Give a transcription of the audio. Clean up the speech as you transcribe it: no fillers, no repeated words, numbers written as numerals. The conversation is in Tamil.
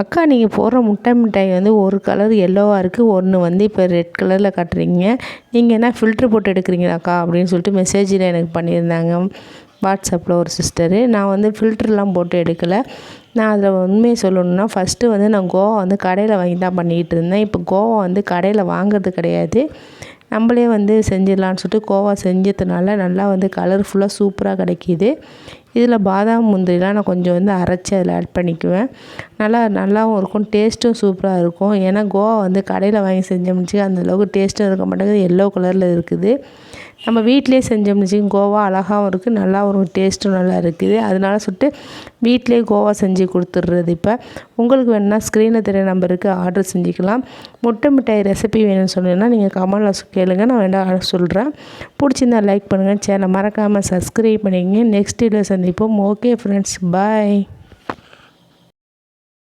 அக்கா நீங்கள் போடுற முட்டை மிட்டாய் வந்து ஒரு கலர் எல்லோவாக இருக்குது, ஒன்று வந்து இப்போ ரெட் கலரில் காட்டுறீங்க, நீங்கள் என்ன ஃபில்ட்ரு போட்டு எடுக்கிறீங்களாக்கா அப்படின்னு சொல்லிட்டு மெசேஜில் எனக்கு பண்ணியிருந்தாங்க வாட்ஸ்அப்பில் ஒரு சிஸ்டரு. நான் வந்து ஃபில்ட்ருலாம் போட்டு எடுக்கலை. நான் அதில் உண்மையை சொல்லணுன்னா ஃபஸ்ட்டு வந்து நான் கோவா வந்து கடையில் வாங்கி தான் பண்ணிக்கிட்டு இருந்தேன். இப்போ கோவா வந்து கடையில் வாங்குறது கிடையாது, நம்மளே வந்து செஞ்சிடலான்னு சொல்லிட்டு கோவா செஞ்சதுனால நல்லா வந்து கலர்ஃபுல்லாக சூப்பராக கிடைக்கிது. இதில் பாதாம் முந்திரிலாம் நான் கொஞ்சம் வந்து அரைச்சி அதில் ஆட் பண்ணிக்குவேன். நல்லாவும் இருக்கும், டேஸ்ட்டும் சூப்பராக இருக்கும். ஏன்னா கோவா வந்து கடையில் வாங்கி செஞ்சோம்னு அந்தளவுக்கு டேஸ்ட்டும் இருக்க மாட்டேங்குது, எல்லோ கலரில் இருக்குது. நம்ம வீட்டிலேயே செஞ்சோம்னு கோவா அழகாகவும் இருக்குது, நல்லா ஒரு டேஸ்ட்டும் நல்லா இருக்குது. அதனால சொல்லிட்டு வீட்டிலேயே கோவா செஞ்சு கொடுத்துட்றது. இப்போ உங்களுக்கு வேணும்னா ஸ்க்ரீனில் தெரிய நம்பருக்கு ஆர்டர் செஞ்சுக்கலாம். முட்டை மிட்டாய் ரெசிபி வேணும்னு சொன்னீங்கன்னா நீங்கள் கமெண்டில் கேளுங்க, நான் வேண்டாம் சொல்கிறேன். பிடிச்சிருந்தா லைக் பண்ணுங்கள், சேனலை மறக்காமல் சப்ஸ்கிரைப் பண்ணிக்கங்க. நெக்ஸ்ட் வீடியோ சந்திப்போம். ஓகே ஃப்ரெண்ட்ஸ், பாய்.